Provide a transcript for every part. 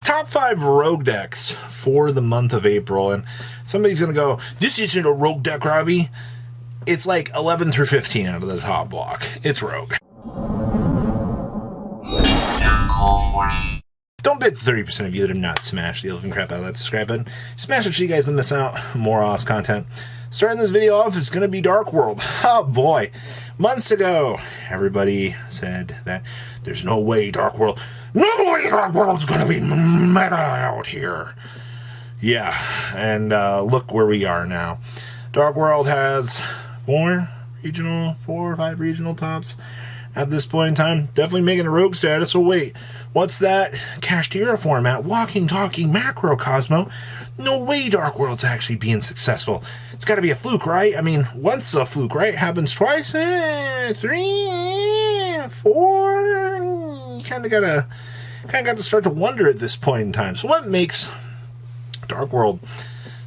Top 5 rogue decks for the month of April, and somebody's going to go, this isn't a rogue deck, Robbie. It's like 11 through 15 out of the top block. It's rogue. Don't bet 30% of you that have not smashed the living crap out of that subscribe button. Smash it so you guys don't miss out. More awesome content. Starting this video off is going to be Dark World. Oh boy. Months ago, everybody said that there's no way Dark World... No way Dark World's going to be meta out here. Yeah, and look where we are now. Dark World has 4 or 5 regional tops at this point in time. Definitely making a rogue status. So wait, what's that? Kashtira format, walking, talking, macrocosmo. No way Dark World's actually being successful. It's got to be a fluke, right? I mean, once a fluke, right? Happens twice, 3, 4. You kind of got to start to wonder at this point in time. So what makes Dark World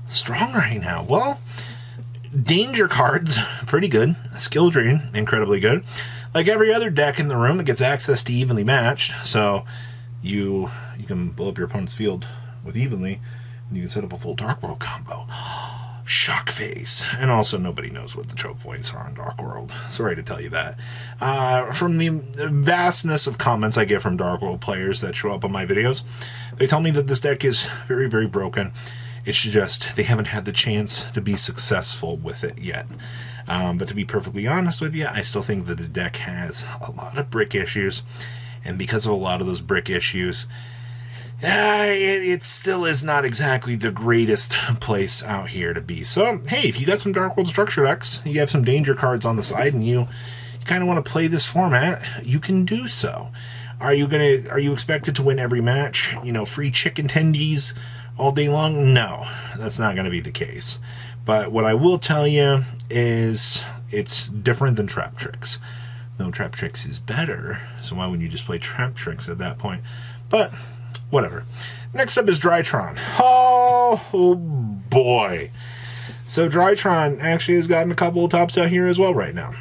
strong right now? Well, danger cards, pretty good. Skill drain, incredibly good. Like every other deck in the room, it gets access to evenly matched. So you can blow up your opponent's field with evenly, and you can set up a full Dark World combo. Shock face. And also, nobody knows what the choke points are on Dark World. Sorry to tell you that. From the vastness of comments I get from Dark World players that show up on my videos, they tell me that this deck is very, very broken. It's just they haven't had the chance to be successful with it yet. But to be perfectly honest with you, I still think that the deck has a lot of brick issues. And because of a lot of those brick issues, it still is not exactly the greatest place out here to be. So, hey, if you got some Dark World structure decks, you have some danger cards on the side, and you kind of want to play this format, you can do so. Are you expected to win every match? You know, free chicken tendies all day long? No, that's not going to be the case. But what I will tell you is it's different than Trap Tricks. No, Trap Tricks is better, so why wouldn't you just play Trap Tricks at that point? But whatever. Next up is Tron. Oh boy. So Tron actually has gotten a couple of tops out here as well right now.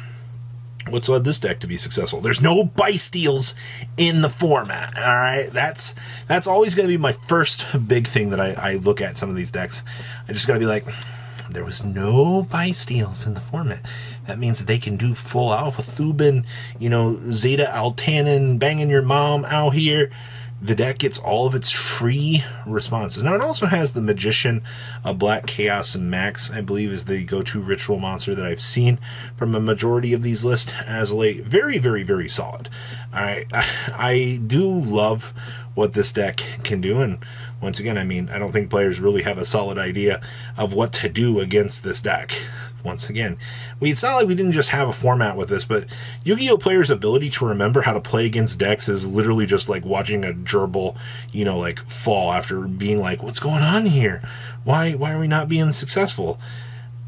What's led this deck to be successful? There's no buy steals in the format. All right, that's always going to be my first big thing that I look at some of these decks. I just got to be like, there was no buy steals in the format. That means that they can do full Alpha Thuban, you know, Zeta Altanin, banging your mom out here. The deck gets all of its free responses. Now, it also has the Magician, Black Chaos, and Max, I believe, is the go-to ritual monster that I've seen from a majority of these lists as of late. Very, very, very solid. I do love what this deck can do, and once again, I mean, I don't think players really have a solid idea of what to do against this deck. Once again, it's not like we didn't just have a format with this, but Yu-Gi-Oh! Players' ability to remember how to play against decks is literally just like watching a gerbil, you know, like fall after being like, what's going on here? Why are we not being successful?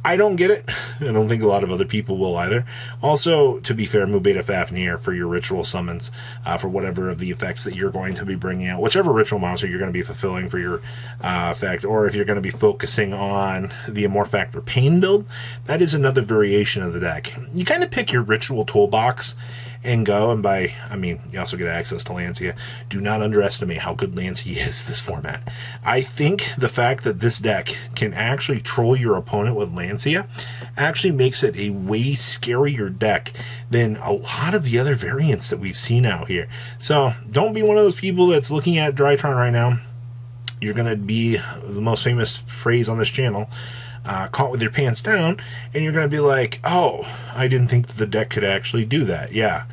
I don't get it. I don't think a lot of other people will either. Also, to be fair, Mu Beta Fafnir for your ritual summons, for whatever of the effects that you're going to be bringing out, whichever ritual monster you're going to be fulfilling for your effect, or if you're going to be focusing on the Amorph Factor Pain build, that is another variation of the deck. You kind of pick your ritual toolbox and go, and by, I mean, you also get access to Lancia. Do not underestimate how good Lancia is this format. I think the fact that this deck can actually troll your opponent with Lancia actually makes it a way scarier deck than a lot of the other variants that we've seen out here. So don't be one of those people that's looking at Tron right now. You're going to be the most famous phrase on this channel, caught with your pants down, and you're going to be like, oh, I didn't think that the deck could actually do that. Yeah,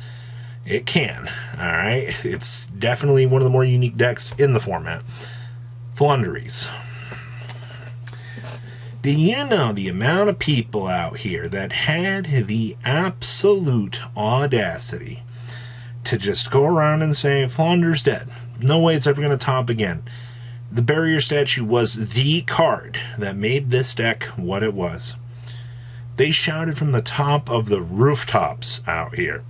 it can. Alright, it's definitely one of the more unique decks in the format. Flounderies. Do you know the amount of people out here that had the absolute audacity to just go around and say, Flounder's dead. No way it's ever going to top again. The Barrier Statue was the card that made this deck what it was. They shouted from the top of the rooftops out here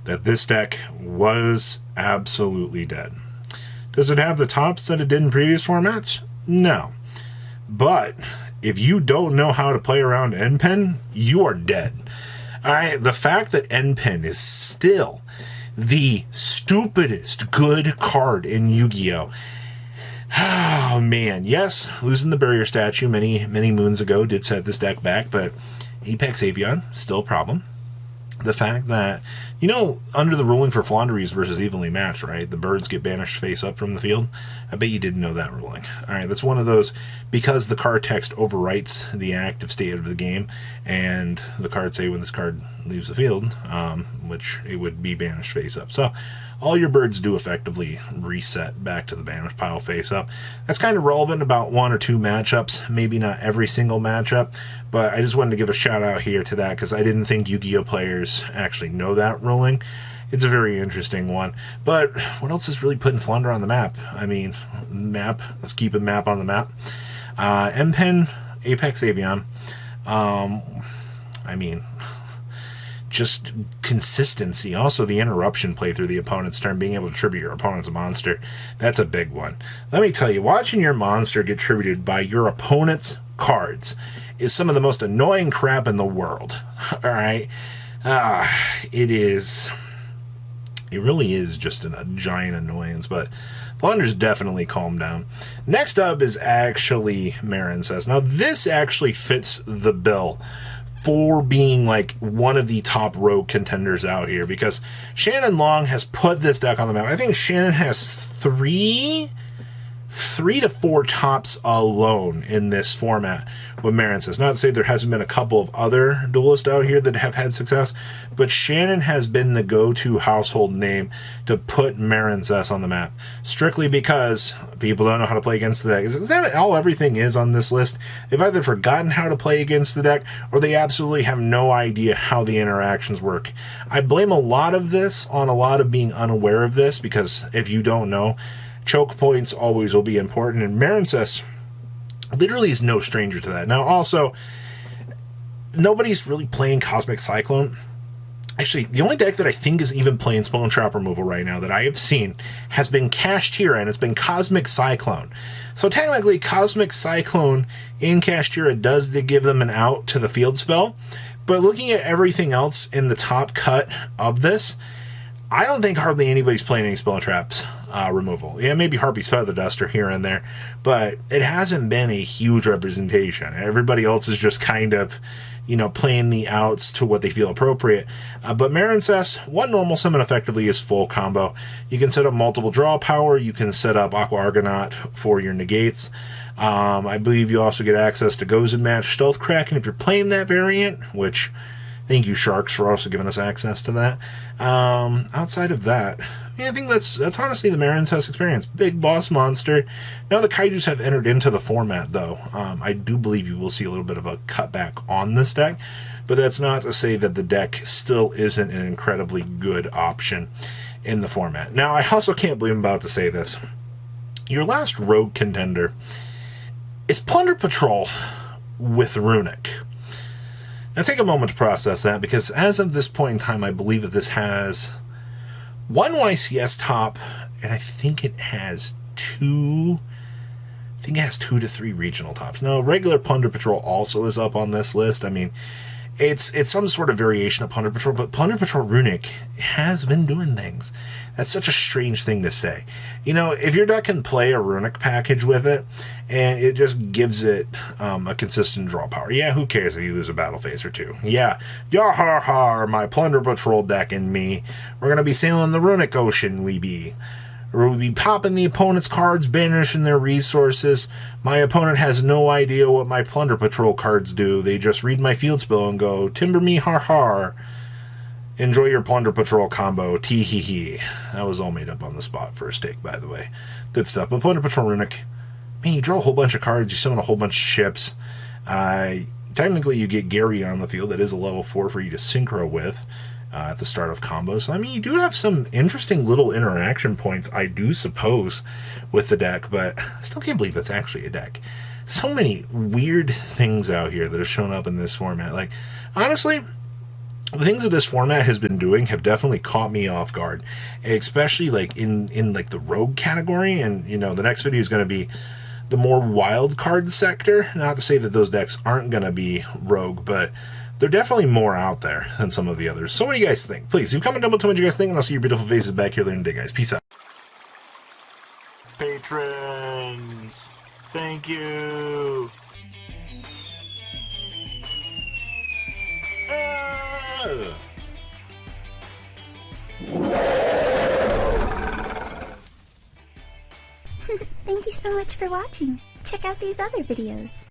that this deck was absolutely dead. Does it have the tops that it did in previous formats? No. But if you don't know how to play around NPen, you are dead. Alright, the fact that NPen is still the stupidest good card in Yu-Gi-Oh! man, yes, losing the barrier statue many moons ago did set this deck back, but Apex Avian, still a problem. The fact that, under the ruling for Flounderies versus Evenly Matched, right, the birds get banished face up from the field. I bet you didn't know that ruling. All right, that's one of those, because the card text overwrites the active state of the game, and the cards say when this card leaves the field, which it would be banished face up. So all your birds do effectively reset back to the banished pile face up. That's kind of relevant about 1 or 2 matchups, maybe not every single matchup, but I just wanted to give a shout out here to that because I didn't think Yu-Gi-Oh players actually know that ruling. It's a very interesting one. But what else is really putting Flounder on the map? I mean, let's keep a map on the map. M-Pen, Apex Avian. Just consistency. Also, the interruption play through the opponent's turn, being able to tribute your opponent's monster. That's a big one. Let me tell you, watching your monster get tributed by your opponent's cards is some of the most annoying crap in the world. All right? It really is just a giant annoyance, but Flounder's definitely calmed down. Next up is actually Marincess. Now, this actually fits the bill for being like one of the top rogue contenders out here, because Shannon Long has put this deck on the map. I think Shannon has three to four tops alone in this format with Marincess. Not to say there hasn't been a couple of other duelists out here that have had success, but Shannon has been the go-to household name to put Marincess on the map, strictly because people don't know how to play against the deck. Is that all everything is on this list? They've either forgotten how to play against the deck, or they absolutely have no idea how the interactions work. I blame a lot of this on a lot of being unaware of this, because if you don't know, choke points always will be important, and Marincess literally is no stranger to that. Now, also, nobody's really playing Cosmic Cyclone. Actually, the only deck that I think is even playing Spell and Trap removal right now that I have seen has been Kashtira, and it's been Cosmic Cyclone. So technically, Cosmic Cyclone in Kashtira does give them an out to the field spell, but looking at everything else in the top cut of this, I don't think hardly anybody's playing any Spell and Traps removal. Yeah, maybe Harpy's Feather Duster here and there, but it hasn't been a huge representation. Everybody else is just kind of, playing the outs to what they feel appropriate. But Marincess, one normal summon effectively is full combo. You can set up multiple draw power. You can set up Aqua Argonaut for your negates. I believe you also get access to Gozen Match, Stealth Kraken if you're playing that variant, which thank you, Sharks, for also giving us access to that. Outside of that, I think that's honestly the Marincess experience. Big boss monster. Now the Kaijus have entered into the format, though. I do believe you will see a little bit of a cutback on this deck, but that's not to say that the deck still isn't an incredibly good option in the format. Now, I also can't believe I'm about to say this. Your last rogue contender is Plunder Patrol with Runic. Now, take a moment to process that, because as of this point in time, I believe that this has one YCS top, and I think it has two to three regional tops. Now, regular Plunder Patrol also is up on this list. I mean, it's some sort of variation of Plunder Patrol, but Plunder Patrol Runic has been doing things. That's such a strange thing to say. If your deck can play a Runic package with it, and it just gives it a consistent draw power, yeah, who cares if you lose a battle phase or two? Yeah, yah-har-har, my Plunder Patrol deck and me, we're going to be sailing the Runic Ocean, we be. We'll be popping the opponent's cards, banishing their resources. My opponent has no idea what my Plunder Patrol cards do. They just read my field spell and go, timber me, har-har. Enjoy your Plunder Patrol combo, tee-hee-hee. That was all made up on the spot for a stake, by the way. Good stuff. But Plunder Patrol Runic, man, you draw a whole bunch of cards, you summon a whole bunch of ships. Technically, you get Gary on the field. That is a level 4 for you to synchro with at the start of combos. I mean, you do have some interesting little interaction points, I do suppose, with the deck, but I still can't believe it's actually a deck. So many weird things out here that have shown up in this format. Like, honestly, the things that this format has been doing have definitely caught me off guard, especially like in like the rogue category. And the next video is going to be the more wild card sector. Not to say that those decks aren't going to be rogue, but they're definitely more out there than some of the others. So what do you guys think? Please, leave a comment down below, tell me what you guys think, and I'll see your beautiful faces back here later in the day, guys. Peace out. Patrons. Thank you. Thank you so much for watching. Check out these other videos.